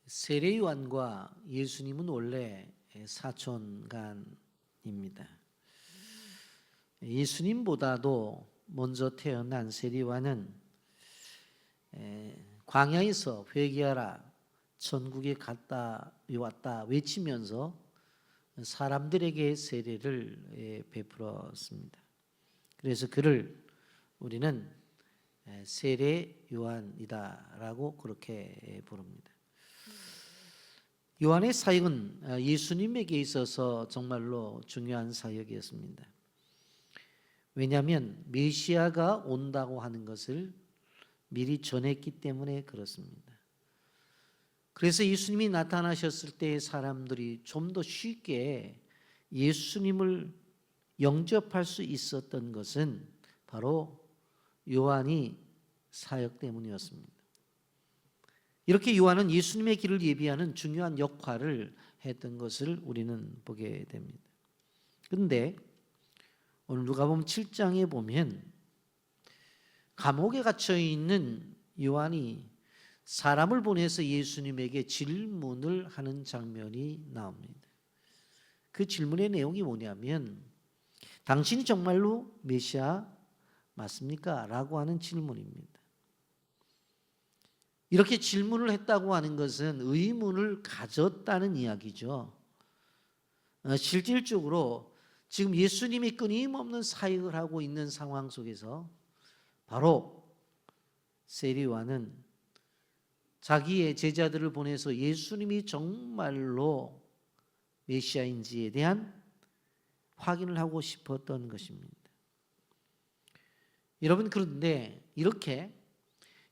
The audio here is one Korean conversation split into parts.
세례 요한과 예수님은 원래 사촌간입니다. 예수님보다도 먼저 태어난 세례 요한은 광야에서 회개하라 천국에 갔다 왔다 외치면서 사람들에게 세례를 베풀었습니다. 그래서 그를 우리는 세례 요한이다라고 그렇게 부릅니다. 요한의 사역은 예수님에게 있어서 정말로 중요한 사역이었습니다. 왜냐하면 메시아가 온다고 하는 것을 미리 전했기 때문에 그렇습니다. 그래서 예수님이 나타나셨을 때 사람들이 좀 더 쉽게 예수님을 영접할 수 있었던 것은 바로 요한이 사역 때문이었습니다. 이렇게 요한은 예수님의 길을 예비하는 중요한 역할을 했던 것을 우리는 보게 됩니다. 그런데 오늘 누가복음 7장에 보면 감옥에 갇혀 있는 요한이 사람을 보내서 예수님에게 질문을 하는 장면이 나옵니다. 그 질문의 내용이 뭐냐면 당신이 정말로 메시아 맞습니까? 라고 하는 질문입니다. 이렇게 질문을 했다고 하는 것은 의문을 가졌다는 이야기죠. 실질적으로 지금 예수님이 끊임없는 사역을 하고 있는 상황 속에서 바로 세례 요한은 자기의 제자들을 보내서 예수님이 정말로 메시아인지에 대한 확인을 하고 싶었던 것입니다. 여러분, 그런데 이렇게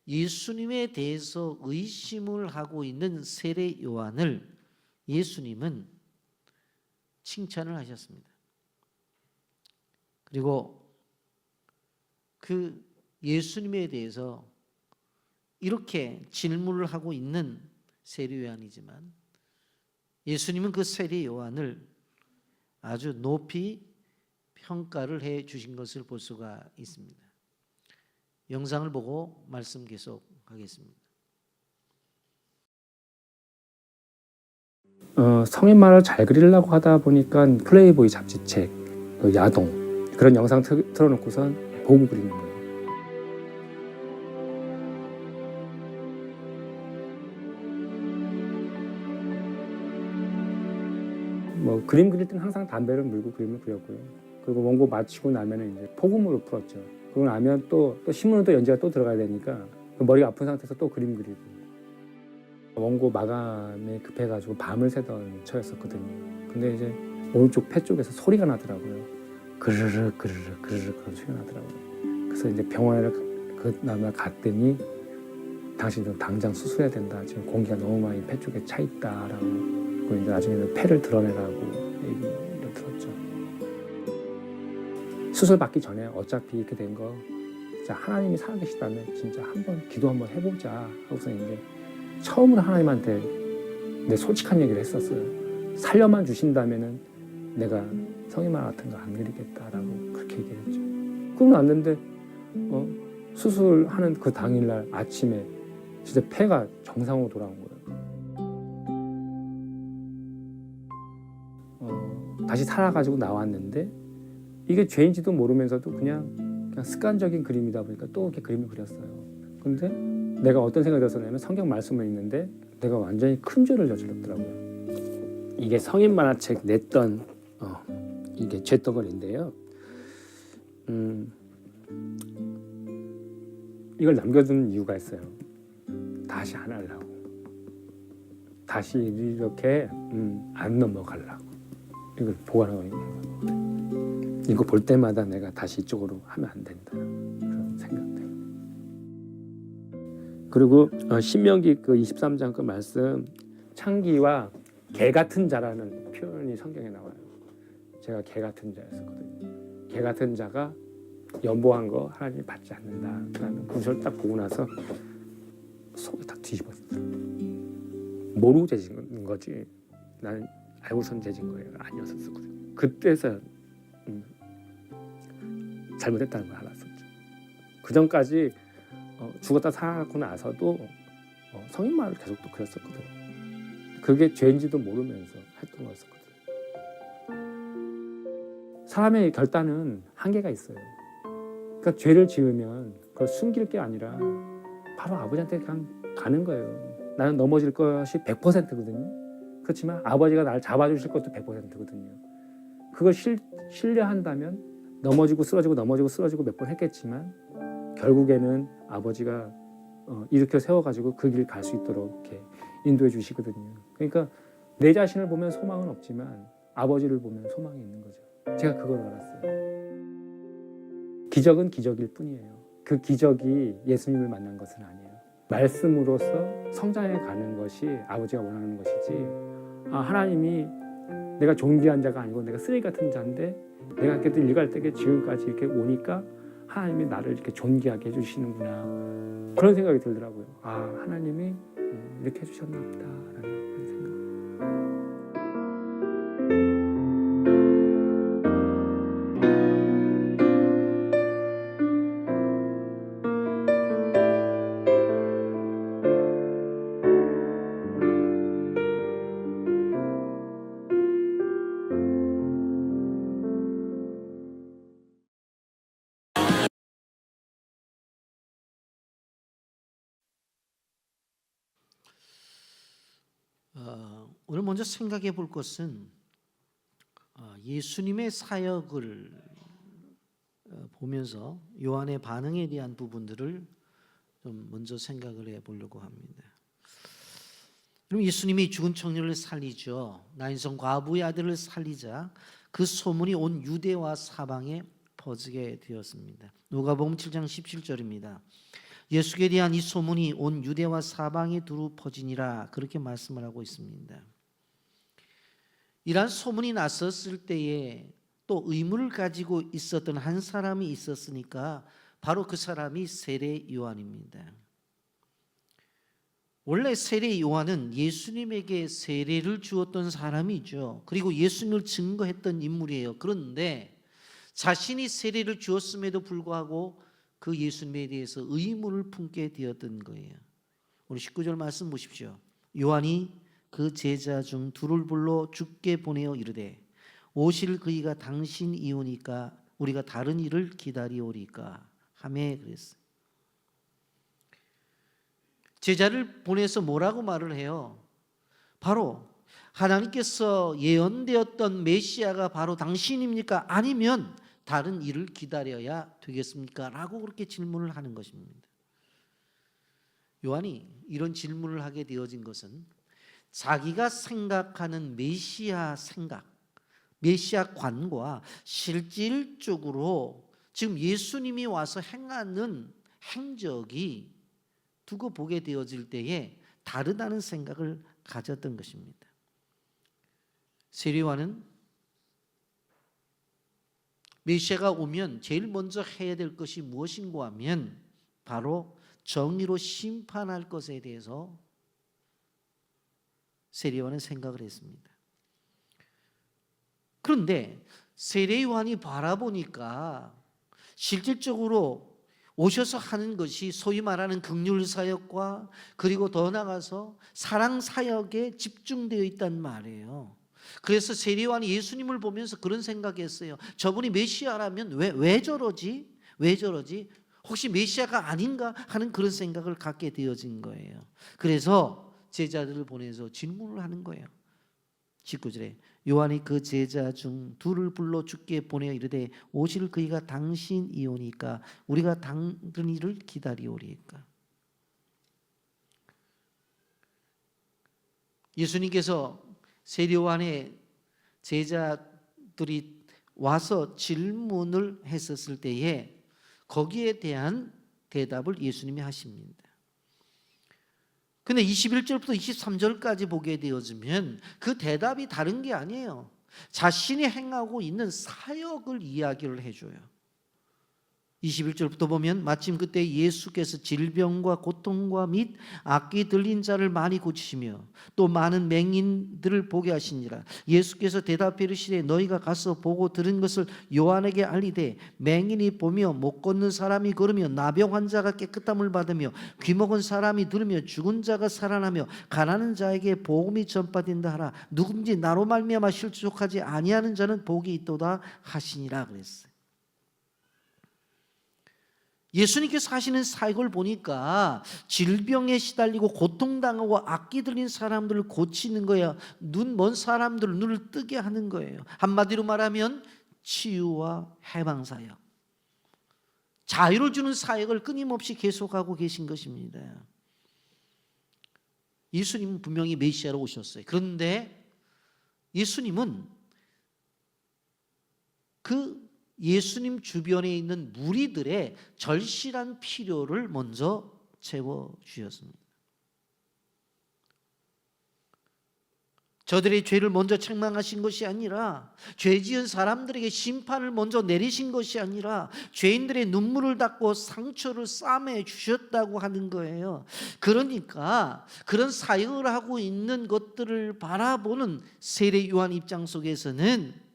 예수님에 대해서 의심을 하고 있는 세례 요한을 예수님은 칭찬을 하셨습니다. 그리고 그 예수님에 대해서 이렇게 질문을 하고 있는 세례 요한이지만 예수님은 그 세례 요한을 아주 높이 평가를 해 주신 것을 볼 수가 있습니다. 영상을 보고 말씀 계속하겠습니다. 성인 만화를 잘 그리려고 하다 보니까 플레이보이 잡지책, 야동 그런 영상 틀어놓고선 보고 그리는 거예요. 그림 그릴 때는 항상 담배를 물고 그림을 그렸고요. 그리고 원고 마치고 나면은 이제 포구물을 풀었죠. 그러고 나면 또 신문은 또 연지가 또 들어가야 되니까 머리가 아픈 상태에서 또 그림 그리고. 원고 마감에 급해가지고 밤을 새던 처였었거든요. 근데 이제 오른쪽 폐 쪽에서 소리가 나더라고요. 그르륵 그르륵 그르륵 그런 소리가 나더라고요. 그래서 이제 병원에 그 다음날 갔더니 당신 좀 당장 수술해야 된다. 지금 공기가 너무 많이 폐 쪽에 차 있다라고. 그리고 이제 나중에는 폐를 드러내라고 얘기를 들었죠. 수술 받기 전에 어차피 이렇게 된 거 진짜 하나님이 살아계시다면 진짜 한번 기도 한번 해보자 하고서 이제 처음으로 하나님한테 내 솔직한 얘기를 했었어요. 살려만 주신다면은 내가 성인만 같은 거 안 그리겠다라고 그렇게 얘기했죠. 그러고 났는데 수술하는 그 당일날 아침에 진짜 폐가 정상으로 돌아온 거예요. 다시 살아가지고 나왔는데 이게 죄인지도 모르면서도 그냥 습관적인 그림이다 보니까 또 이렇게 그림을 그렸어요. 근데 내가 어떤 생각이 들었냐면 성경 말씀을 읽는데 내가 완전히 큰 죄를 저질렀더라고요. 이게 성인 만화책 냈던 이게 죄덩어리인데요. 이걸 남겨둔 이유가 있어요. 다시 안 하려고. 다시 이렇게 안 넘어가려고. 이걸 보관하고 있는 거예요. 이거 볼 때마다 내가 다시 이쪽으로 하면 안 된다. 그런 생각 때문에. 그리고 신명기 그 23장 그 말씀 창기와 개 같은 자라는 표현이 성경에 나와요. 제가 개 같은 자였었거든요. 개 같은 자가 연보한 거 하나님이 받지 않는다라는 구절을 딱 보고 나서 속이 딱 뒤집었어요. 모르고 재진 거지. 나는 알고선 재진 거예요. 아니었었거든요. 그때서 잘못했다는 걸 알았었죠. 그 전까지 죽었다 살아나고 나서도 성인 마을을 계속 또 그렸었거든요. 그게 죄인지도 모르면서 했던 거였었거든요. 사람의 결단은 한계가 있어요. 그러니까 죄를 지으면 그걸 숨길 게 아니라 바로 아버지한테 그냥 가는 거예요. 나는 넘어질 것이 100%거든요. 그렇지만 아버지가 나를 잡아주실 것도 100%거든요. 그걸 신뢰한다면 넘어지고 쓰러지고 몇 번 했겠지만 결국에는 아버지가 일으켜 세워가지고 그 길 갈 수 있도록 이렇게 인도해 주시거든요. 그러니까 내 자신을 보면 소망은 없지만 아버지를 보면 소망이 있는 거죠. 제가 그걸 알았어요. 기적은 기적일 뿐이에요. 그 기적이 예수님을 만난 것은 아니에요. 말씀으로서 성장해 가는 것이 아버지가 원하는 것이지, 하나님이 내가 존귀한 자가 아니고 내가 쓰레기 같은 자인데 내가 그래도 일갈 때에 지금까지 이렇게 오니까 하나님이 나를 이렇게 존귀하게 해주시는구나, 그런 생각이 들더라고요. 하나님이 이렇게 해주셨나 보다라는 그런 생각. 오늘 먼저 생각해 볼 것은 예수님의 사역을 보면서 요한의 반응에 대한 부분들을 좀 먼저 생각을 해 보려고 합니다. 그럼 예수님이 죽은 청년을 살리죠. 나인성 과부의 아들을 살리자 그 소문이 온 유대와 사방에 퍼지게 되었습니다. 누가복음 7장 17절입니다. 예수에 대한 이 소문이 온 유대와 사방에 두루 퍼지니라, 그렇게 말씀을 하고 있습니다. 이러한 소문이 났었을 때에 또 의무를 가지고 있었던 한 사람이 있었으니까 바로 그 사람이 세례 요한입니다. 원래 세례 요한은 예수님에게 세례를 주었던 사람이죠. 그리고 예수님을 증거했던 인물이에요. 그런데 자신이 세례를 주었음에도 불구하고 그 예수님에 대해서 의문을 품게 되었던 거예요. 우리 19절 말씀 보십시오. 요한이 그 제자 중 둘을 불러 주께 보내어 이르되 오실 그이가 당신이오니까 우리가 다른 일을 기다리오리까 하매 그랬어요. 제자를 보내서 뭐라고 말을 해요? 바로 하나님께서 예언되었던 메시아가 바로 당신입니까? 아니면 다른 일을 기다려야 되겠습니까? 라고 그렇게 질문을 하는 것입니다. 요한이 이런 질문을 하게 되어진 것은 자기가 생각하는 메시아 생각, 메시아 관과 실질적으로 지금 예수님이 와서 행하는 행적이 두고 보게 되어질 때에 다르다는 생각을 가졌던 것입니다. 세례 요한은 메시아가 오면 제일 먼저 해야 될 것이 무엇인가 하면 바로 정의로 심판할 것에 대해서 세례 요한은 생각을 했습니다. 그런데 세례 요한이 바라보니까 실질적으로 오셔서 하는 것이 소위 말하는 긍휼 사역과 그리고 더 나아가서 사랑 사역에 집중되어 있단 말이에요. 그래서 세례 요한이 예수님을 보면서 그런 생각했어요. 저분이 메시아라면 왜 저러지? 왜 저러지? 혹시 메시아가 아닌가 하는 그런 생각을 갖게 되어진 거예요. 그래서 제자들을 보내서 질문을 하는 거예요. 19절에 요한이 그 제자 중 둘을 불러 주께 보내어 이르되 오실 그이가 당신이오니까 우리가 다른 일을 기다리오리까. 예수님께서 세례 요한의 제자들이 와서 질문을 했었을 때에 거기에 대한 대답을 예수님이 하십니다. 근데 21절부터 23절까지 보게 되어지면 그 대답이 다른 게 아니에요. 자신이 행하고 있는 사역을 이야기를 해줘요. 21절부터 보면 마침 그때 예수께서 질병과 고통과 및 악기 들린 자를 많이 고치시며 또 많은 맹인들을 보게 하시니라. 예수께서 대답해 이르시되 너희가 가서 보고 들은 것을 요한에게 알리되 맹인이 보며 못 걷는 사람이 걸으며 나병 환자가 깨끗함을 받으며 귀먹은 사람이 들으며 죽은 자가 살아나며 가난한 자에게 복음이 전파된다 하라. 누군지 나로 말미암아 실족하지 아니하는 자는 복이 있도다 하시니라 그랬어요. 예수님께서 하시는 사역을 보니까 질병에 시달리고 고통당하고 악기 들린 사람들을 고치는 거예요. 눈 먼 사람들 눈을 뜨게 하는 거예요. 한마디로 말하면 치유와 해방 사역, 자유를 주는 사역을 끊임없이 계속하고 계신 것입니다. 예수님은 분명히 메시아로 오셨어요. 그런데 예수님은 그 예수님 주변에 있는 무리들의 절실한 필요를 먼저 채워주셨습니다. 저들의 죄를 먼저 책망하신 것이 아니라 죄 지은 사람들에게 심판을 먼저 내리신 것이 아니라 죄인들의 눈물을 닦고 상처를 싸매 주셨다고 하는 거예요. 그러니까 그런 사역을 하고 있는 것들을 바라보는 세례 요한 입장 속에서는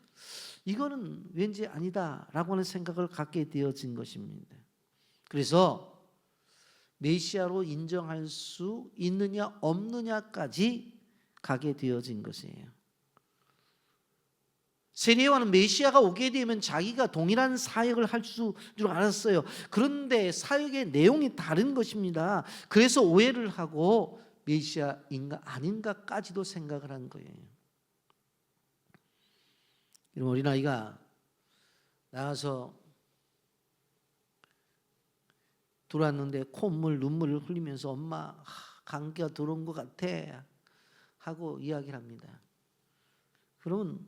이거는 왠지 아니다라고 하는 생각을 갖게 되어진 것입니다. 그래서 메시아로 인정할 수 있느냐 없느냐까지 가게 되어진 것이에요. 세례 요한은 메시아가 오게 되면 자기가 동일한 사역을 할 줄 알았어요. 그런데 사역의 내용이 다른 것입니다. 그래서 오해를 하고 메시아인가 아닌가까지도 생각을 한 거예요. 이런 어린아이가 나가서 들어왔는데 콧물 눈물을 흘리면서 엄마 감기가 들어온 것 같아 하고 이야기를 합니다. 그러면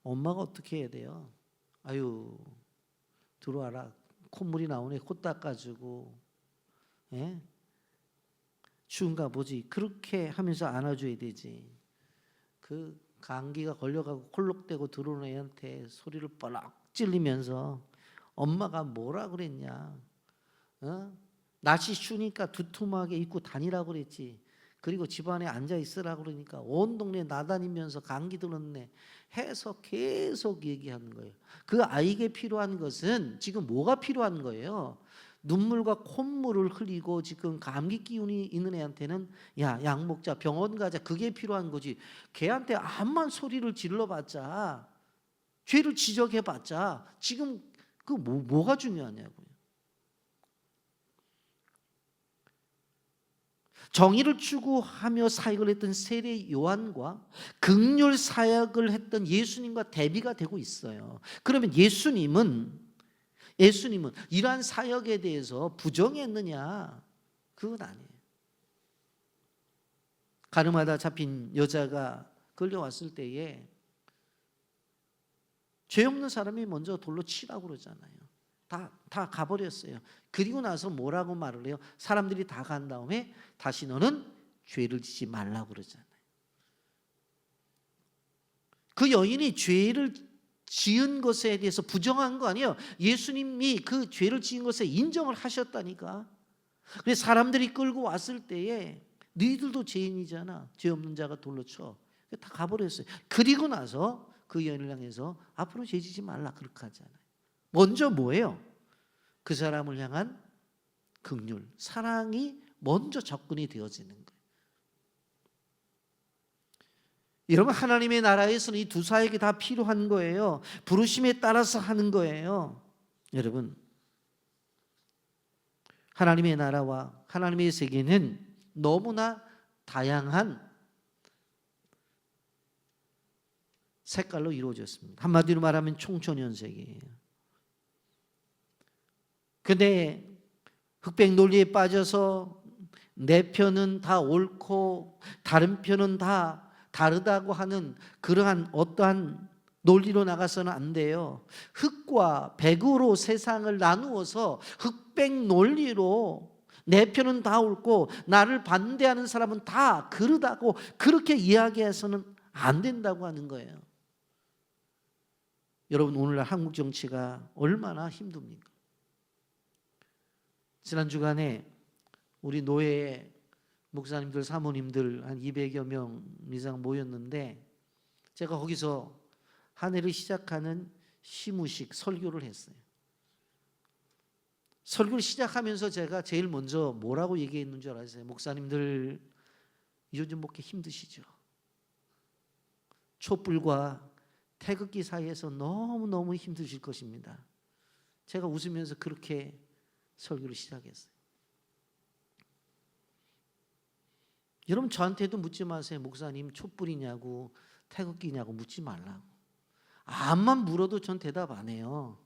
엄마가 어떻게 해야 돼요? 아유 들어와라, 콧물이 나오네, 코 닦아주고, 예? 추운가 보지, 그렇게 하면서 안아줘야 되지. 그 감기가 걸려가고 콜록대고 들어오는 애한테 소리를 뻘럭 찔리면서 엄마가 뭐라 그랬냐, 날씨 추우니까 두툼하게 입고 다니라고 그랬지, 그리고 집안에 앉아 있으라고 그러니까 온 동네 나다니면서 감기 들었네 해서 계속 얘기하는 거예요. 그 아이에게 필요한 것은 지금 뭐가 필요한 거예요? 눈물과 콧물을 흘리고 지금 감기 기운이 있는 애한테는 야, 약 먹자, 병원 가자, 그게 필요한 거지. 걔한테 암만 소리를 질러봤자, 죄를 지적해봤자 지금 그 뭐가 중요하냐고요. 정의를 추구하며 사역을 했던 세례 요한과 긍휼 사역을 했던 예수님과 대비가 되고 있어요. 그러면 예수님은 이러한 사역에 대해서 부정했느냐? 그건 아니에요. 가늠하다 잡힌 여자가 끌려왔을 때에 죄 없는 사람이 먼저 돌로 치라고 그러잖아요. 다 가버렸어요. 그리고 나서 뭐라고 말을 해요? 사람들이 다 간 다음에 다시 너는 죄를 짓지 말라고 그러잖아요. 그 여인이 죄를 지은 것에 대해서 부정한 거 아니에요. 예수님이 그 죄를 지은 것에 인정을 하셨다니까. 그래서 사람들이 끌고 왔을 때에 너희들도 죄인이잖아, 죄 없는 자가 돌로 쳐, 다 가버렸어요. 그리고 나서 그 여인을 향해서 앞으로 죄 지지 말라 그렇게 하잖아요. 먼저 뭐예요? 그 사람을 향한 긍휼, 사랑이 먼저 접근이 되어지는 거예요. 여러분, 하나님의 나라에서는 이 두 사역이 다 필요한 거예요. 부르심에 따라서 하는 거예요. 여러분, 하나님의 나라와 하나님의 세계는 너무나 다양한 색깔로 이루어졌습니다. 한마디로 말하면 총천연색이에요. 근데 흑백 논리에 빠져서 내 편은 다 옳고 다른 편은 다 다르다고 하는 그러한 어떠한 논리로 나가서는 안 돼요. 흑과 백으로 세상을 나누어서 흑백 논리로 내 편은 다 옳고 나를 반대하는 사람은 다 그르다고 그렇게 이야기해서는 안 된다고 하는 거예요. 여러분, 오늘날 한국 정치가 얼마나 힘듭니까? 지난 주간에 우리 노예 목사님들, 사모님들 한 200여 명 이상 모였는데 제가 거기서 한 해를 시작하는 시무식 설교를 했어요. 설교를 시작하면서 제가 제일 먼저 뭐라고 얘기했는 줄 아세요? 목사님들 요즘 목회 힘드시죠? 촛불과 태극기 사이에서 너무너무 힘드실 것입니다. 제가 웃으면서 그렇게 설교를 시작했어요. 여러분 저한테도 묻지 마세요. 목사님 촛불이냐고 태극기냐고 묻지 말라고. 암만 물어도 전 대답 안 해요.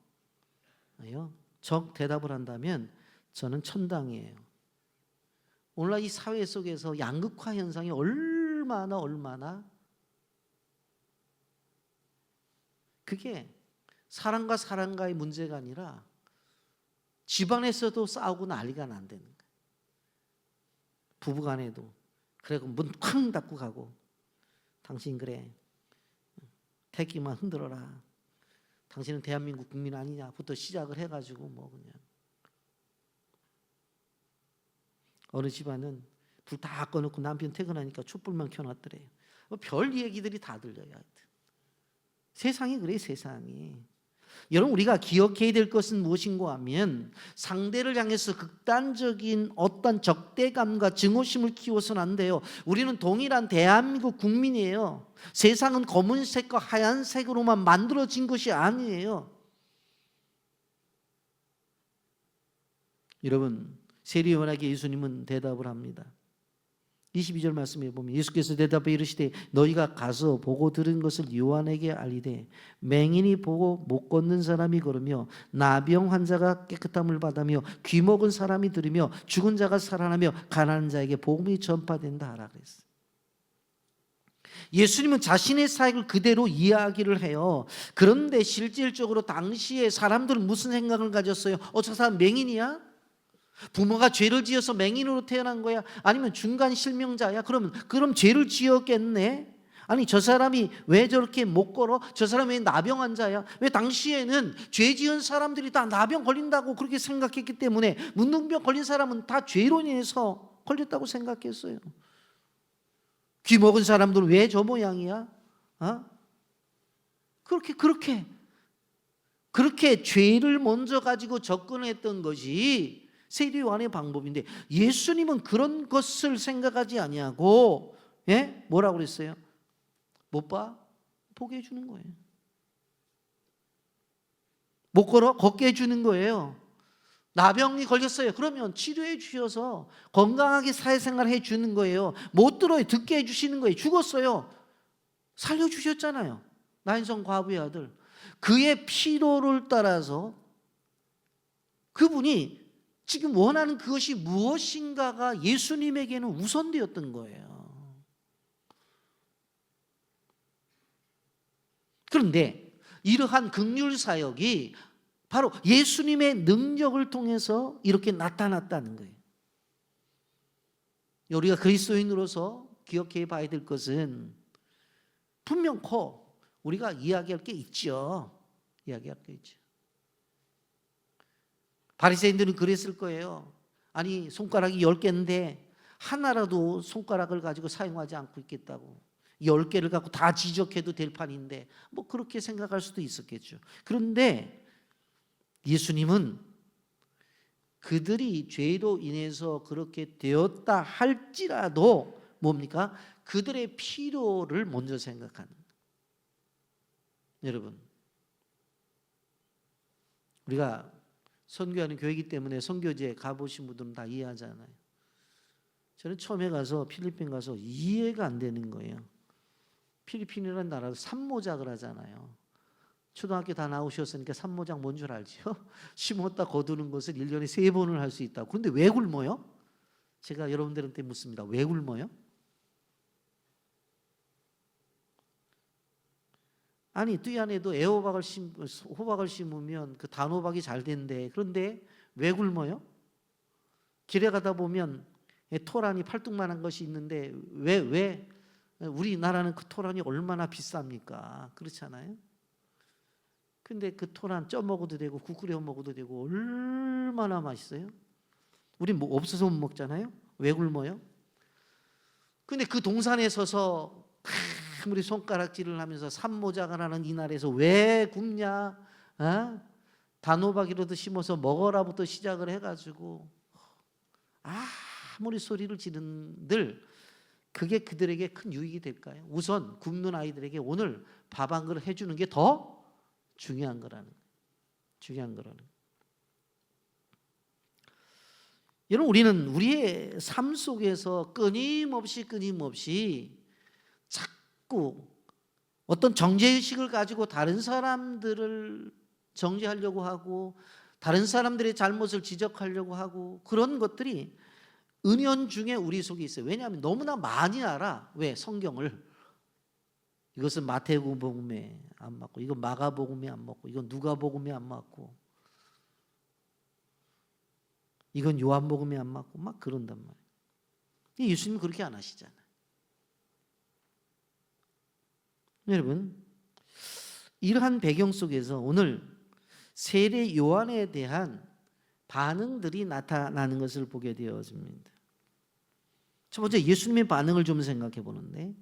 적 대답을 한다면 저는 천당이에요. 오늘날 이 사회 속에서 양극화 현상이 얼마나 그게 사람과 사람과의 문제가 아니라 집안에서도 싸우고 난리가 난다는 거예요. 부부간에도. 그래고 문 쾅 닫고 가고 당신 그래 태극기만 흔들어라. 당신은 대한민국 국민 아니냐부터 시작을 해가지고 뭐 그냥 어느 집안은 불 다 꺼놓고 남편 퇴근하니까 촛불만 켜놨더래요. 별 얘기들이 다 들려요. 하여튼 세상이 그래요. 세상이. 여러분 우리가 기억해야 될 것은 무엇인가 하면 상대를 향해서 극단적인 어떤 적대감과 증오심을 키워서는 안 돼요. 우리는 동일한 대한민국 국민이에요. 세상은 검은색과 하얀색으로만 만들어진 것이 아니에요. 여러분 세리요한에게 예수님은 대답을 합니다. 22절 말씀에 보면 예수께서 대답해 이르시되 너희가 가서 보고 들은 것을 요한에게 알리되 맹인이 보고 못 걷는 사람이 걸으며 나병 환자가 깨끗함을 받으며 귀 먹은 사람이 들으며 죽은 자가 살아나며 가난한 자에게 복음이 전파된다 하라 그랬어요. 예수님은 자신의 사역을 그대로 이야기를 해요. 그런데 실질적으로 당시에 사람들은 무슨 생각을 가졌어요? 저 사람 맹인이야? 부모가 죄를 지어서 맹인으로 태어난 거야? 아니면 중간 실명자야? 그럼 죄를 지었겠네? 아니 저 사람이 왜 저렇게 못 걸어? 저 사람이 왜 나병 환자야? 왜 당시에는 죄 지은 사람들이 다 나병 걸린다고 그렇게 생각했기 때문에 문둥병 걸린 사람은 다 죄로 인해서 걸렸다고 생각했어요. 귀 먹은 사람들은 왜 저 모양이야? 그렇게 죄를 먼저 가지고 접근했던 것이 세리요한의 방법인데 예수님은 그런 것을 생각하지 아니하고 뭐라고 그랬어요? 못 봐? 보게 해주는 거예요. 못 걸어? 걷게 해주는 거예요. 나병이 걸렸어요. 그러면 치료해 주셔서 건강하게 사회생활 해주는 거예요. 못 들어요. 듣게 해주시는 거예요. 죽었어요. 살려주셨잖아요. 나인성 과부의 아들. 그의 필요를 따라서 그분이 지금 원하는 그것이 무엇인가가 예수님에게는 우선되었던 거예요. 그런데 이러한 긍휼 사역이 바로 예수님의 능력을 통해서 이렇게 나타났다는 거예요. 우리가 그리스도인으로서 기억해 봐야 될 것은 분명코 우리가 이야기할 게 있죠. 바리새인들은 그랬을 거예요. 아니 손가락이 10개인데 하나라도 손가락을 가지고 사용하지 않고 있겠다고. 10개를 갖고 다 지적해도 될 판인데 뭐 그렇게 생각할 수도 있었겠죠. 그런데 예수님은 그들이 죄로 인해서 그렇게 되었다 할지라도 뭡니까? 그들의 필요를 먼저 생각하는 거예요. 여러분 우리가 선교하는 교회이기 때문에 선교지에 가보신 분들은 다 이해하잖아요. 저는 처음에 가서 필리핀 가서 이해가 안 되는 거예요. 필리핀이라는 나라도 산모작을 하잖아요. 초등학교 다 나오셨으니까 산모작 뭔 줄 알죠? 심었다 거두는 것을 1년에 3번을 할 수 있다고. 그런데 왜 굶어요? 제가 여러분들한테 묻습니다. 왜 굶어요? 아니 뚜 안에도 호박을 심으면 그 단호박이 잘 된대. 그런데 왜 굶어요? 길에 가다 보면 토란이 팔뚝만한 것이 있는데 왜 우리나라는 그 토란이 얼마나 비쌉니까? 그렇잖아요. 근데 그 토란 쪄 먹어도 되고 국 끓여 먹어도 되고 얼마나 맛있어요? 우리 뭐 없어서 못 먹잖아요. 왜 굶어요? 근데 그 동산에 서서 아무리 손가락질을 하면서 산모자가 나는 이날에서 왜 굶냐? 어? 단호박이라도 심어서 먹어라부터 시작을 해가지고 아무리 소리를 지른들 그게 그들에게 큰 유익이 될까요? 우선 굶는 아이들에게 오늘 밥 한 그릇 해주는 게 더 중요한 거라는 여러분, 우리는 우리의 삶 속에서 끊임없이 자꾸 어떤 정죄의식을 가지고 다른 사람들을 정죄하려고 하고 다른 사람들의 잘못을 지적하려고 하고 그런 것들이 은연중에 우리 속에 있어요. 왜냐하면 너무나 많이 알아. 왜? 성경을. 이것은 마태복음에 안 맞고, 이건 마가복음에 안 맞고, 이건 누가복음에 안 맞고, 이건 요한복음에 안 맞고 막 그런단 말이에요. 예수님은 그렇게 안 하시잖아요. 여러분, 이러한 배경 속에서 오늘 세례 요한에 대한 반응들이 나타나는 것을 보게 되어집니다. 첫 번째, 예수님의 반응을 좀 생각해 보는데,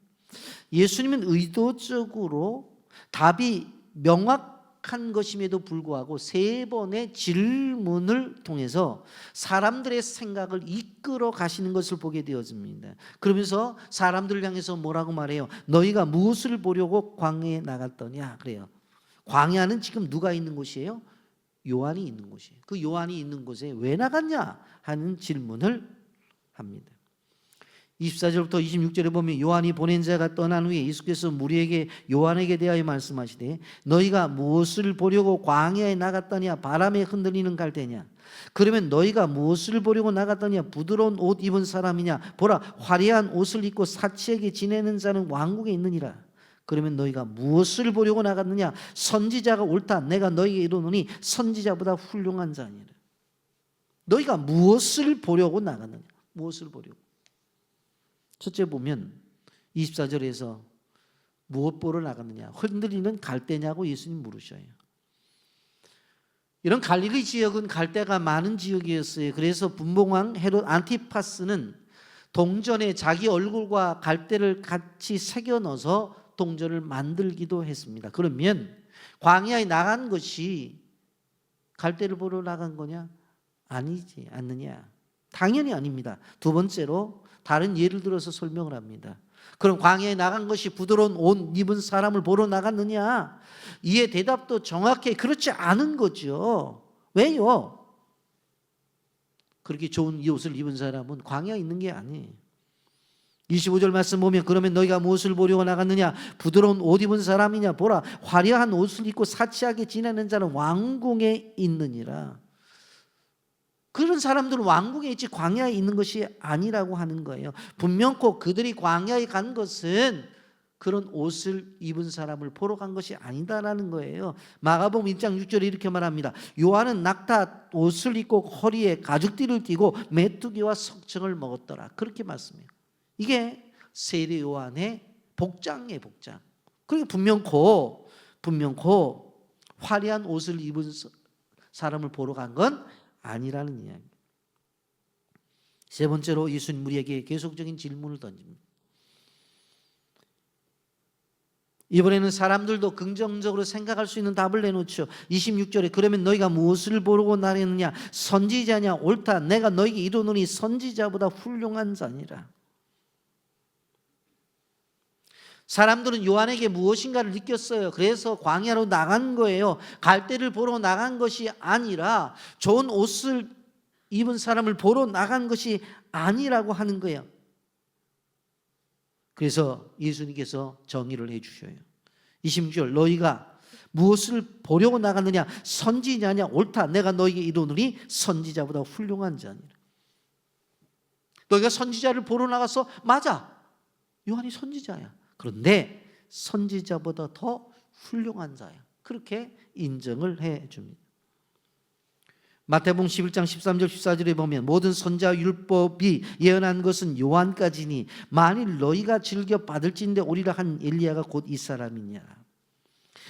예수님은 의도적으로 답이 명확한 것임에도 불구하고 세 번의 질문을 통해서 사람들의 생각을 이끌어 가시는 것을 보게 되어집니다. 그러면서 사람들을 향해서 뭐라고 말해요? 너희가 무엇을 보려고 광야에 나갔더냐? 그래요. 광야는 지금 누가 있는 곳이에요? 요한이 있는 곳이에요. 그 요한이 있는 곳에 왜 나갔냐 하는 질문을 합니다. 24절부터 26절에 보면 요한이 보낸 자가 떠난 후에 예수께서 무리에게 요한에게 대하여 말씀하시되 너희가 무엇을 보려고 광야에 나갔더냐? 바람에 흔들리는 갈대냐? 그러면 너희가 무엇을 보려고 나갔더냐? 부드러운 옷 입은 사람이냐? 보라, 화려한 옷을 입고 사치에게 지내는 자는 왕국에 있느니라. 그러면 너희가 무엇을 보려고 나갔느냐? 선지자가 옳다. 내가 너희에게 이르노니 선지자보다 훌륭한 자니라. 너희가 무엇을 보려고 나갔느냐? 무엇을 보려고? 첫째 보면 24절에서 무엇 보러 나갔느냐? 흔들리는 갈대냐고 예수님 물으셔요. 이런 갈릴리 지역은 갈대가 많은 지역이었어요. 그래서 분봉왕 헤롯 안티파스는 동전에 자기 얼굴과 갈대를 같이 새겨 넣어서 동전을 만들기도 했습니다. 그러면 광야에 나간 것이 갈대를 보러 나간 거냐? 아니지 않느냐? 당연히 아닙니다. 두 번째로 다른 예를 들어서 설명을 합니다. 그럼 광야에 나간 것이 부드러운 옷 입은 사람을 보러 나갔느냐? 이에 대답도 정확히 그렇지 않은 거죠. 왜요? 그렇게 좋은 이 옷을 입은 사람은 광야에 있는 게 아니에요. 25절 말씀 보면 그러면 너희가 무엇을 보려고 나갔느냐? 부드러운 옷 입은 사람이냐? 보라, 화려한 옷을 입고 사치하게 지내는 자는 왕궁에 있느니라. 그런 사람들은 왕궁에 있지 광야에 있는 것이 아니라고 하는 거예요. 분명코 그들이 광야에 간 것은 그런 옷을 입은 사람을 보러 간 것이 아니다라는 거예요. 마가복음 1장 6절에 이렇게 말합니다. 요한은 낙타 옷을 입고 허리에 가죽띠를 띠고 메뚜기와 석청을 먹었더라. 그렇게 말씀해요. 이게 세례 요한의 복장이에요, 복장. 그리고 분명코 화려한 옷을 입은 사람을 보러 간 건 아니라는 이야기. 세 번째로 예수님 우리에게 계속적인 질문을 던집니다. 이번에는 사람들도 긍정적으로 생각할 수 있는 답을 내놓죠. 26절에 그러면 너희가 무엇을 보려고 나랬느냐? 선지자냐? 옳다. 내가 너희에게 이르노니 선지자보다 훌륭한 자니라. 사람들은 요한에게 무엇인가를 느꼈어요. 그래서 광야로 나간 거예요. 갈대를 보러 나간 것이 아니라 좋은 옷을 입은 사람을 보러 나간 것이 아니라고 하는 거예요. 그래서 예수님께서 정의를 해주셔요. 26절 너희가 무엇을 보려고 나갔느냐? 선지자냐? 옳다. 내가 너희에게 이르노니 선지자보다 훌륭한 자니라. 너희가 선지자를 보러 나가서 맞아. 요한이 선지자야. 그런데 선지자보다 더 훌륭한 자야. 그렇게 인정을 해 줍니다. 마태복음 11장 13절 14절에 보면 모든 선지자 율법이 예언한 것은 요한까지니 만일 너희가 즐겨 받을진대 오리라 한 엘리야가 곧 이 사람이냐.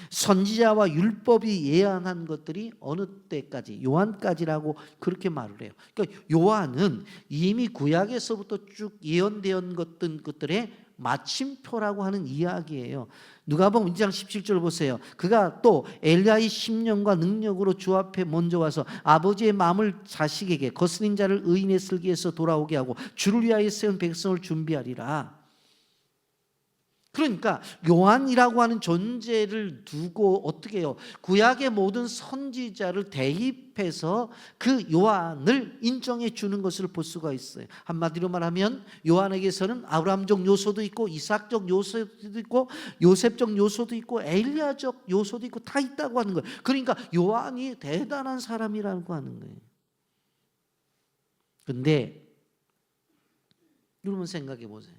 선지자와 율법이 예언한 것들이 어느 때까지? 요한까지라고 그렇게 말을 해요. 그러니까 요한은 이미 구약에서부터 쭉 예언되었던 것들의 마침표라고 하는 이야기예요. 누가복음 2장 17절 보세요. 그가 또 엘리야의 심령과 능력으로 주 앞에 먼저 와서 아버지의 마음을 자식에게 거스린 자를 의인의 슬기에서 돌아오게 하고 주를 위하여 세운 백성을 준비하리라. 그러니까 요한이라고 하는 존재를 두고 어떻게 해요? 구약의 모든 선지자를 대입해서 그 요한을 인정해 주는 것을 볼 수가 있어요. 한마디로 말하면 요한에게서는 아브라함적 요소도 있고 이삭적 요소도 있고 요셉적 요소도 있고 엘리야적 요소도 있고 다 있다고 하는 거예요. 그러니까 요한이 대단한 사람이라고 하는 거예요. 근데 여러분 생각해 보세요.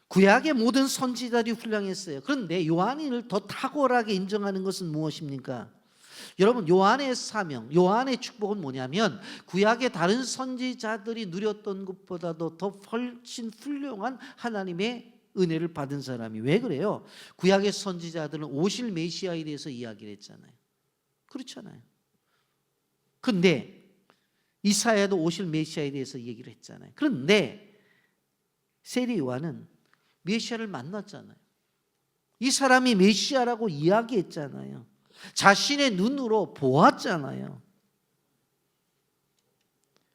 구약의 모든 선지자들이 훌륭했어요. 그런데 요한을 더 탁월하게 인정하는 것은 무엇입니까? 여러분, 요한의 사명, 요한의 축복은 뭐냐면 구약의 다른 선지자들이 누렸던 것보다도 더 훨씬 훌륭한 하나님의 은혜를 받은 사람이. 왜 그래요? 구약의 선지자들은 오실 메시아에 대해서 이야기를 했잖아요. 그렇잖아요. 그런데 이사야도 오실 메시아에 대해서 얘기를 했잖아요. 그런데 세례 요한은 메시아를 만났잖아요. 이 사람이 메시아라고 이야기했잖아요. 자신의 눈으로 보았잖아요.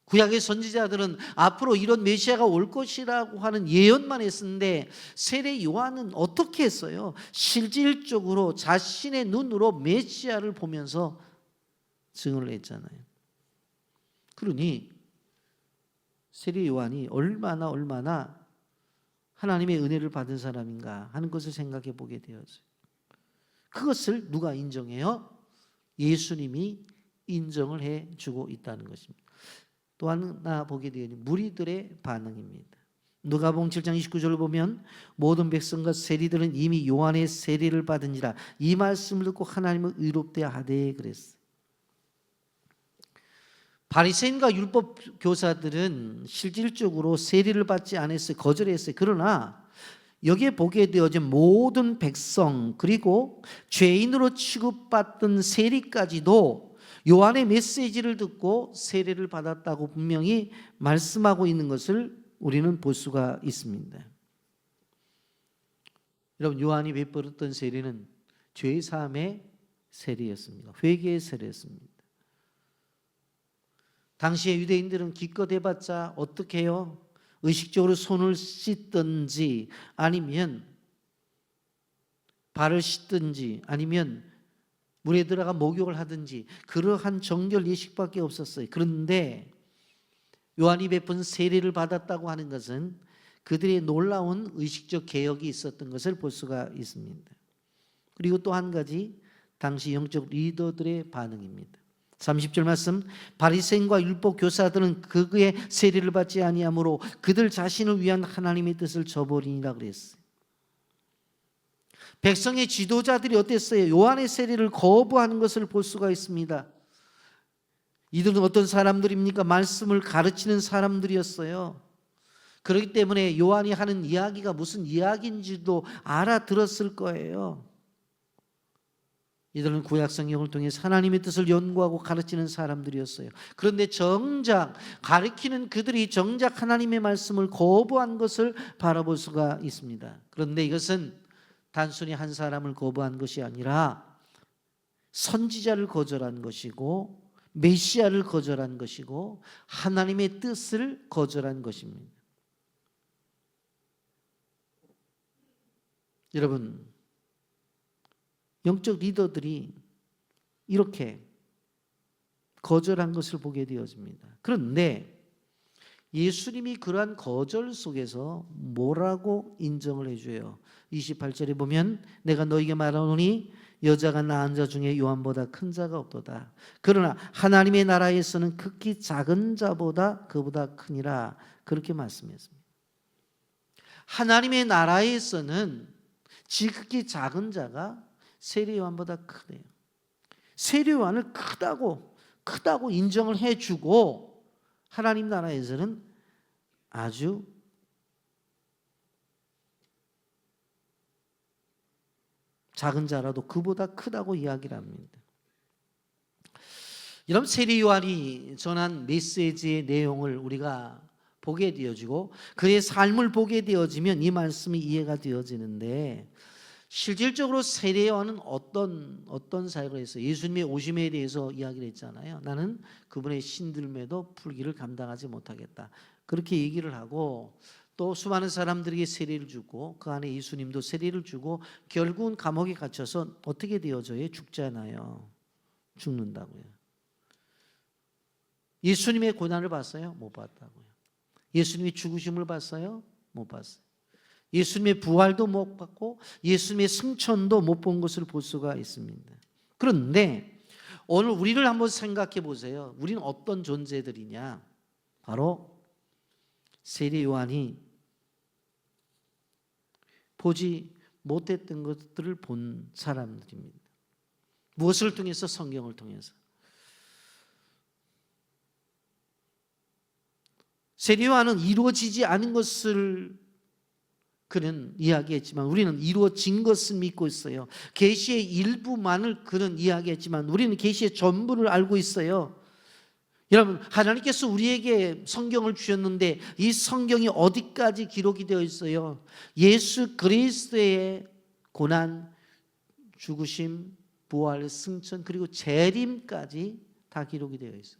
구약의 선지자들은 앞으로 이런 메시아가 올 것이라고 하는 예언만 했었는데 세례 요한은 어떻게 했어요? 실질적으로 자신의 눈으로 메시아를 보면서 증언을 했잖아요. 그러니 세례 요한이 얼마나 하나님의 은혜를 받은 사람인가 하는 것을 생각해 보게 되었어요. 그것을 누가 인정해요? 예수님이 인정을 해주고 있다는 것입니다. 또 하나 보게 되니 무리들의 반응입니다. 누가복음 7장 29절을 보면 모든 백성과 세리들은 이미 요한의 세례를 받은지라 이 말씀을 듣고 하나님을 의롭게 하되 그랬어요. 바리새인과 율법 교사들은 실질적으로 세례를 받지 않았어요. 거절했어요. 그러나 여기에 보게 되어진 모든 백성 그리고 죄인으로 취급받던 세리까지도 요한의 메시지를 듣고 세례를 받았다고 분명히 말씀하고 있는 것을 우리는 볼 수가 있습니다. 여러분, 요한이 베풀었던 세례는 죄 사함의 세례였습니다. 회개의 세례였습니다. 당시에 유대인들은 기껏 해봤자 어떻게 해요? 의식적으로 손을 씻든지 아니면 발을 씻든지 아니면 물에 들어가 목욕을 하든지 그러한 정결 예식밖에 없었어요. 그런데 요한이 베푼 세례를 받았다고 하는 것은 그들의 놀라운 의식적 개혁이 있었던 것을 볼 수가 있습니다. 그리고 또 한 가지 당시 영적 리더들의 반응입니다. 30절 말씀, 바리새인과 율법 교사들은 그의 세례를 받지 아니하므로 그들 자신을 위한 하나님의 뜻을 저버리니라 그랬어요. 백성의 지도자들이 어땠어요? 요한의 세례를 거부하는 것을 볼 수가 있습니다. 이들은 어떤 사람들입니까? 말씀을 가르치는 사람들이었어요. 그렇기 때문에 요한이 하는 이야기가 무슨 이야기인지도 알아들었을 거예요. 이들은 구약 성경을 통해서 하나님의 뜻을 연구하고 가르치는 사람들이었어요. 그런데 정작 가르치는 그들이 정작 하나님의 말씀을 거부한 것을 바라볼 수가 있습니다. 그런데 이것은 단순히 한 사람을 거부한 것이 아니라 선지자를 거절한 것이고 메시아를 거절한 것이고 하나님의 뜻을 거절한 것입니다. 여러분, 영적 리더들이 이렇게 거절한 것을 보게 되어집니다. 그런데 예수님이 그러한 거절 속에서 뭐라고 인정을 해줘요? 28절에 보면 내가 너에게 말하노니 여자가 낳은 자 중에 요한보다 큰 자가 없도다. 그러나 하나님의 나라에서는 극히 작은 자보다 그보다 크니라. 그렇게 말씀했습니다. 하나님의 나라에서는 지극히 작은 자가 세례 요한보다 크대요. 세례 요한을 크다고 인정을 해주고 하나님 나라에서는 아주 작은 자라도 그보다 크다고 이야기를 합니다. 여러분, 세례 요한이 전한 메시지의 내용을 우리가 보게 되어지고 그의 삶을 보게 되어지면 이 말씀이 이해가 되어지는데, 실질적으로 세례 요한은 어떤 사역을 했어요? 예수님의 오심에 대해서 이야기를 했잖아요. 나는 그분의 신들매도 풀기를 감당하지 못하겠다, 그렇게 얘기를 하고, 또 수많은 사람들에게 세례를 주고 그 안에 예수님도 세례를 주고 결국은 감옥에 갇혀서 어떻게 되어져요? 죽잖아요. 죽는다고요. 예수님의 고난을 봤어요? 못 봤다고요. 예수님의 죽으심을 봤어요? 못 봤어요. 예수님의 부활도 못 봤고 예수님의 승천도 못 본 것을 볼 수가 있습니다. 그런데 오늘 우리를 한번 생각해 보세요. 우리는 어떤 존재들이냐? 바로 세례 요한이 보지 못했던 것들을 본 사람들입니다. 무엇을 통해서? 성경을 통해서. 세례 요한은 이루어지지 않은 것을 그는 이야기했지만 우리는 이루어진 것을 믿고 있어요. 계시의 일부만을 그는 이야기했지만 우리는 계시의 전부를 알고 있어요. 여러분, 하나님께서 우리에게 성경을 주셨는데 이 성경이 어디까지 기록이 되어 있어요? 예수 그리스도의 고난, 죽으심, 부활, 승천, 그리고 재림까지 다 기록이 되어 있어요.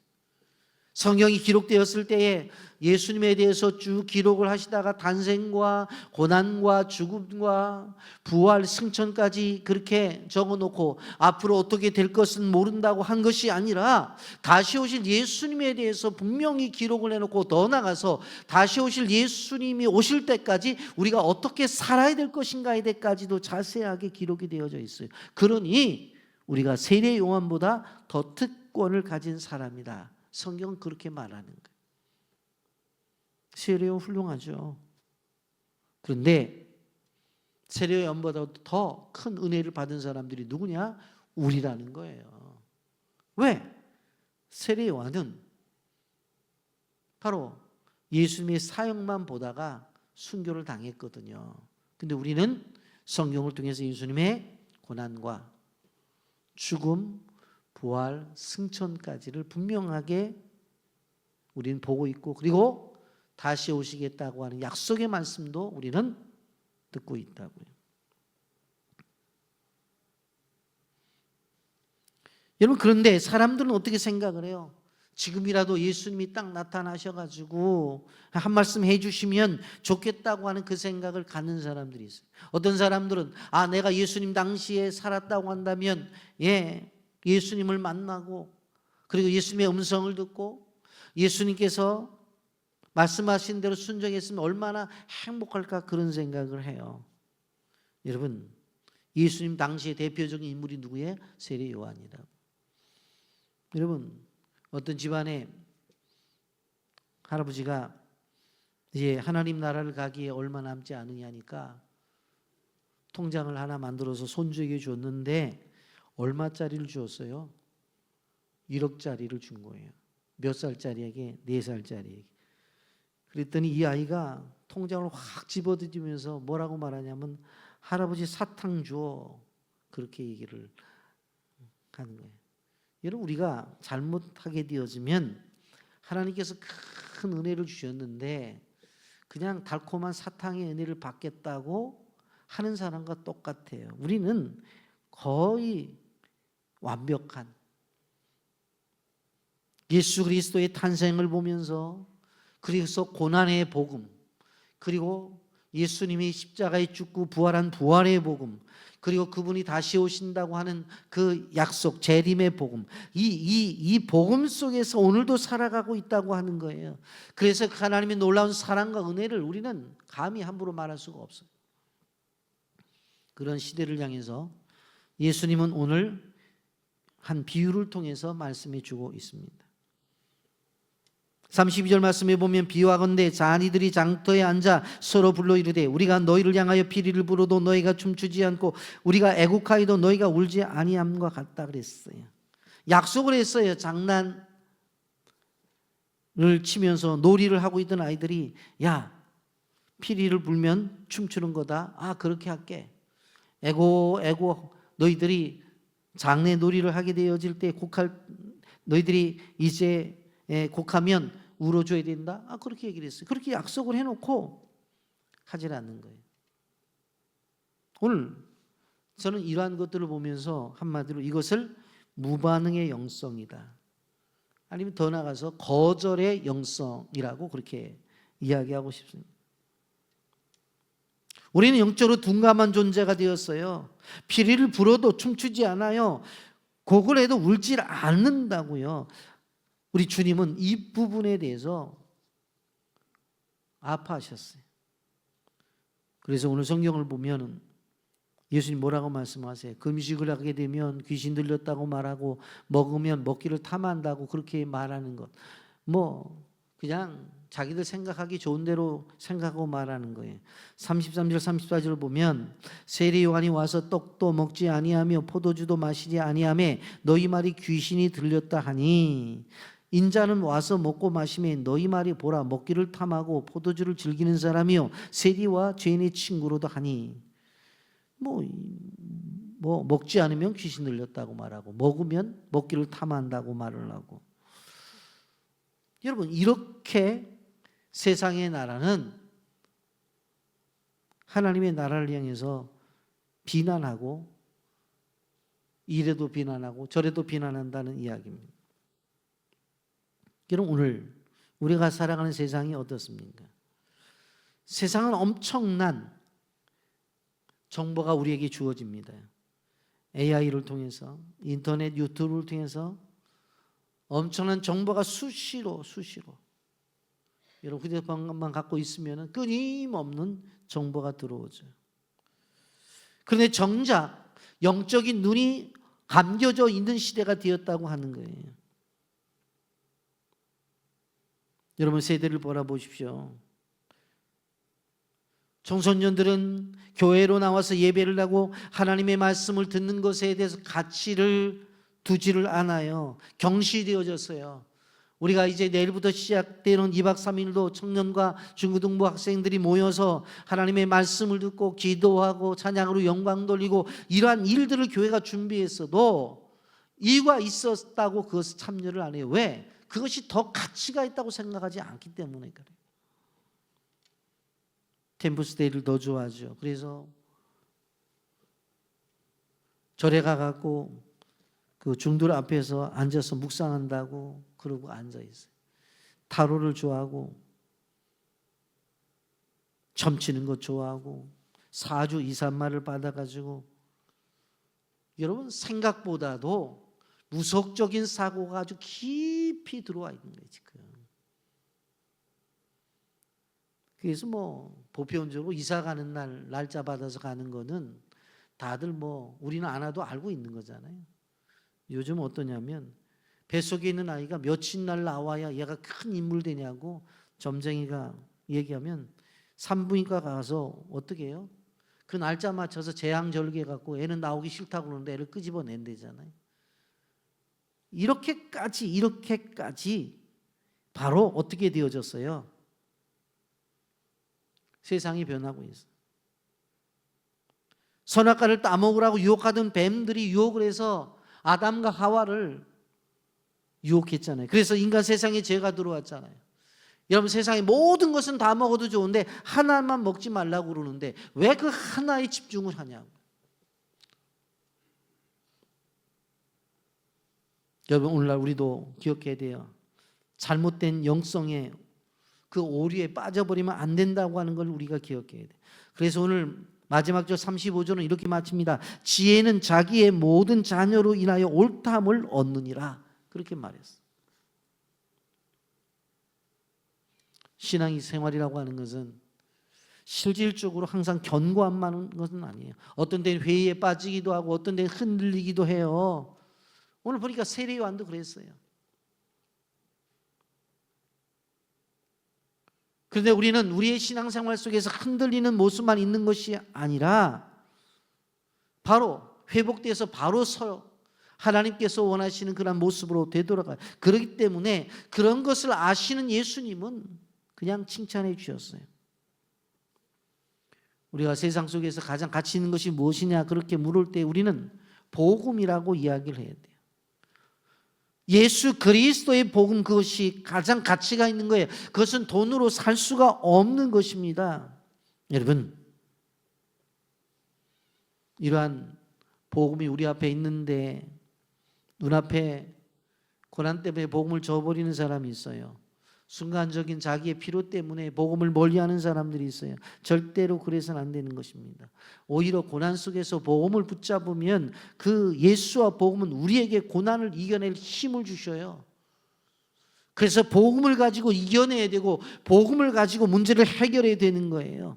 성경이 기록되었을 때에 예수님에 대해서 쭉 기록을 하시다가 탄생과 고난과 죽음과 부활, 승천까지 그렇게 적어놓고 앞으로 어떻게 될 것은 모른다고 한 것이 아니라 다시 오실 예수님에 대해서 분명히 기록을 해놓고 더 나가서 다시 오실 예수님이 오실 때까지 우리가 어떻게 살아야 될 것인가에 대해서까지도 자세하게 기록이 되어져 있어요. 그러니 우리가 세례 요한보다 더 특권을 가진 사람이다, 성경은 그렇게 말하는 거예요. 세례 요한 훌륭하죠. 그런데 세례 요한보다 더 큰 은혜를 받은 사람들이 누구냐? 우리라는 거예요. 왜? 세례 요한은 바로 예수님의 사역만 보다가 순교를 당했거든요. 근데 우리는 성경을 통해서 예수님의 고난과 죽음, 부활, 승천까지를 분명하게 우리는 보고 있고, 그리고 다시 오시겠다고 하는 약속의 말씀도 우리는 듣고 있다고요. 여러분, 그런데 사람들은 어떻게 생각을 해요? 지금이라도 예수님이 딱 나타나셔가지고 한 말씀 해주시면 좋겠다고 하는 그 생각을 갖는 사람들이 있어요. 어떤 사람들은 내가 예수님 당시에 살았다고 한다면 예수님을 만나고 그리고 예수님의 음성을 듣고 예수님께서 말씀하신 대로 순종했으면 얼마나 행복할까, 그런 생각을 해요. 여러분, 예수님 당시의 대표적인 인물이 누구예요? 세례 요한이라고. 여러분, 어떤 집안에 할아버지가 이제 하나님 나라를 가기에 얼마 남지 않으냐니까 통장을 하나 만들어서 손주에게 줬는데 얼마짜리를 주었어요? 1억짜리를 준 거예요. 몇 살짜리에게? 4살짜리에게. 그랬더니 이 아이가 통장을 확 집어들이면서 뭐라고 말하냐면 할아버지 사탕 줘, 그렇게 얘기를 하는 거예요. 여러분, 우리가 잘못하게 되어지면 하나님께서 큰 은혜를 주셨는데 그냥 달콤한 사탕의 은혜를 받겠다고 하는 사람과 똑같아요. 우리는 거의 완벽한 예수 그리스도의 탄생을 보면서, 그래서 고난의 복음, 그리고 예수님이 십자가에 죽고 부활한 부활의 복음, 그리고 그분이 다시 오신다고 하는 그 약속, 재림의 복음, 이 복음 속에서 오늘도 살아가고 있다고 하는 거예요. 그래서 하나님의 놀라운 사랑과 은혜를 우리는 감히 함부로 말할 수가 없어요. 그런 시대를 향해서 예수님은 오늘 한 비유를 통해서 말씀해 주고 있습니다. 32절 말씀에 보면 비유하건대 자니들이 장터에 앉아 서로 불러 이르되 우리가 너희를 향하여 피리를 부르도 너희가 춤추지 않고 우리가 애국하여도 너희가 울지 아니함과 같다 그랬어요. 약속을 했어요. 장난을 치면서 놀이를 하고 있던 아이들이 야, 피리를 불면 춤추는 거다. 그렇게 할게. 에고 너희들이 장래 놀이를 하게 되어질 때 너희들이 이제 곡하면 울어줘야 된다. 그렇게 얘기를 했어요. 그렇게 약속을 해놓고 하질 않는 거예요. 오늘 저는 이러한 것들을 보면서 한마디로 이것을 무반응의 영성이다. 아니면 더 나아가서 거절의 영성이라고 그렇게 이야기하고 싶습니다. 우리는 영적으로 둔감한 존재가 되었어요. 피리를 불어도 춤추지 않아요. 곡을 해도 울질 않는다고요. 우리 주님은 이 부분에 대해서 아파하셨어요. 그래서 오늘 성경을 보면 예수님 뭐라고 말씀하세요? 금식을 하게 되면 귀신 들렸다고 말하고 먹으면 먹기를 탐한다고 그렇게 말하는 것. 그냥 자기들 생각하기 좋은 대로 생각하고 말하는 거예요. 33절 34절을 보면 세례 요한이 와서 떡도 먹지 아니하며 포도주도 마시지 아니하며 너희 말이 귀신이 들렸다 하니 인자는 와서 먹고 마시며 너희 말이 보라 먹기를 탐하고 포도주를 즐기는 사람이요 세리와 죄인의 친구로도 하니 먹지 않으면 귀신 들렸다고 말하고 먹으면 먹기를 탐한다고 말을 하고 여러분 이렇게 세상의 나라는 하나님의 나라를 향해서 비난하고 이래도 비난하고 저래도 비난한다는 이야기입니다. 여러분 오늘 우리가 살아가는 세상이 어떻습니까? 세상은 엄청난 정보가 우리에게 주어집니다. AI를 통해서 인터넷 유튜브를 통해서 엄청난 정보가 수시로 여러분 휴대폰만 갖고 있으면 끊임없는 정보가 들어오죠. 그런데 정작 영적인 눈이 감겨져 있는 시대가 되었다고 하는 거예요. 여러분 세대를 바라보십시오. 청소년들은 교회로 나와서 예배를 하고 하나님의 말씀을 듣는 것에 대해서 가치를 두지를 않아요. 경시되어졌어요. 우리가 이제 내일부터 시작되는 2박 3일도 청년과 중고등부 학생들이 모여서 하나님의 말씀을 듣고 기도하고 찬양으로 영광 돌리고 이러한 일들을 교회가 준비했어도 이유가 있었다고 그것을 참여를 안 해요. 왜? 그것이 더 가치가 있다고 생각하지 않기 때문에 그래요. 템플스데이를 더 좋아하죠. 그래서 절에 가갖고 그 중들 앞에서 앉아서 묵상한다고 그러고 앉아있어요. 타로를 좋아하고 점치는 것 좋아하고 사주 이산마를 받아가지고 여러분 생각보다도 무속적인 사고가 아주 깊이 들어와 있는 거예요 지금. 그래서 보편적으로 이사 가는 날짜 받아서 가는 거는 다들 우리는 안 와도 알고 있는 거잖아요. 요즘 어떠냐면 뱃속에 있는 아이가 며칠 날 나와야 얘가 큰 인물 되냐고 점쟁이가 얘기하면 산부인과 가서 어떻게 해요? 그 날짜 맞춰서 재앙절개 갖고 애는 나오기 싫다고 그러는데 애를 끄집어낸대잖아요. 이렇게까지 바로 어떻게 되어졌어요? 세상이 변하고 있어요. 선악과를 따먹으라고 유혹하던 뱀들이 유혹을 해서 아담과 하와를 유혹했잖아요. 그래서 인간 세상에 죄가 들어왔잖아요. 여러분 세상의 모든 것은 다 먹어도 좋은데 하나만 먹지 말라고 그러는데 왜 그 하나에 집중을 하냐고. 여러분 오늘날 우리도 기억해야 돼요. 잘못된 영성에 그 오류에 빠져버리면 안 된다고 하는 걸 우리가 기억해야 돼. 그래서 오늘 마지막 절 35절은 이렇게 마칩니다. 지혜는 자기의 모든 자녀로 인하여 옳담을 얻느니라. 그렇게 말했어. 신앙이 생활이라고 하는 것은 실질적으로 항상 견고함만 하는 것은 아니에요. 어떤 데는 회의에 빠지기도 하고 어떤 데는 흔들리기도 해요. 오늘 보니까 세례 요한도 그랬어요. 그런데 우리는 우리의 신앙생활 속에서 흔들리는 모습만 있는 것이 아니라 바로 회복돼서 바로 하나님께서 원하시는 그런 모습으로 되돌아가요. 그렇기 때문에 그런 것을 아시는 예수님은 그냥 칭찬해 주셨어요. 우리가 세상 속에서 가장 가치 있는 것이 무엇이냐 그렇게 물을 때 우리는 복음이라고 이야기를 해야 돼요. 예수 그리스도의 복음, 그것이 가장 가치가 있는 거예요. 그것은 돈으로 살 수가 없는 것입니다. 여러분, 이러한 복음이 우리 앞에 있는데 눈앞에 고난 때문에 복음을 저버리는 사람이 있어요. 순간적인 자기의 필요 때문에 복음을 멀리하는 사람들이 있어요. 절대로 그래서는 안 되는 것입니다. 오히려 고난 속에서 복음을 붙잡으면 그 예수와 복음은 우리에게 고난을 이겨낼 힘을 주셔요. 그래서 복음을 가지고 이겨내야 되고 복음을 가지고 문제를 해결해야 되는 거예요.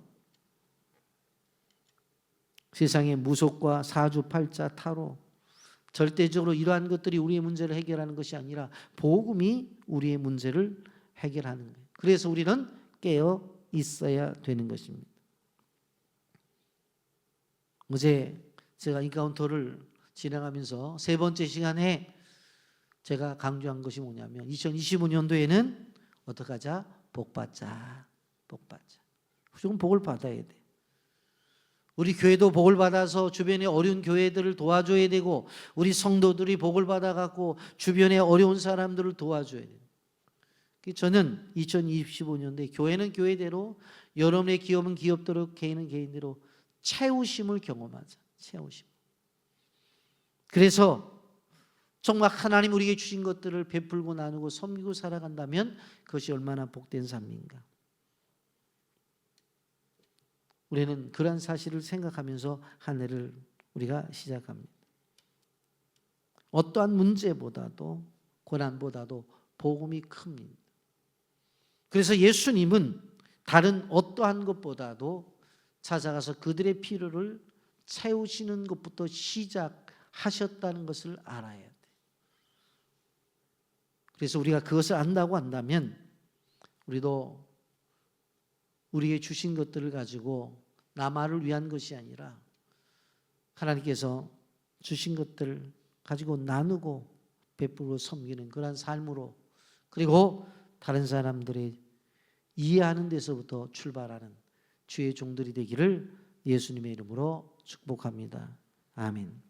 세상의 무속과 사주팔자, 타로, 절대적으로 이러한 것들이 우리의 문제를 해결하는 것이 아니라 복음이 우리의 문제를 해결하는 거예요. 그래서 우리는 깨어 있어야 되는 것입니다. 어제 제가 인카운터를 진행하면서 세 번째 시간에 제가 강조한 것이 뭐냐면 2025년도에는 어떻게 하자? 복받자. 복받자. 무조건 복을 받아야 돼. 우리 교회도 복을 받아서 주변의 어려운 교회들을 도와줘야 되고 우리 성도들이 복을 받아갖고 주변의 어려운 사람들을 도와줘야 돼요. 저는 2025년도에 교회는 교회대로, 여러분의 기업은 기업대로, 개인은 개인대로 채우심을 경험하자. 채우심. 그래서 정말 하나님 우리에게 주신 것들을 베풀고 나누고 섬기고 살아간다면 그것이 얼마나 복된 삶인가. 우리는 그런 사실을 생각하면서 한 해를 우리가 시작합니다. 어떠한 문제보다도 고난보다도 복음이 큽니다. 그래서 예수님은 다른 어떠한 것보다도 찾아가서 그들의 필요를 채우시는 것부터 시작하셨다는 것을 알아야 돼. 그래서 우리가 그것을 안다고 한다면 우리도 우리에게 주신 것들을 가지고 나만을 위한 것이 아니라 하나님께서 주신 것들을 가지고 나누고 베풀고 섬기는 그런 삶으로, 그리고 다른 사람들의 이해하는 데서부터 출발하는 주의 종들이 되기를 예수님의 이름으로 축복합니다. 아멘.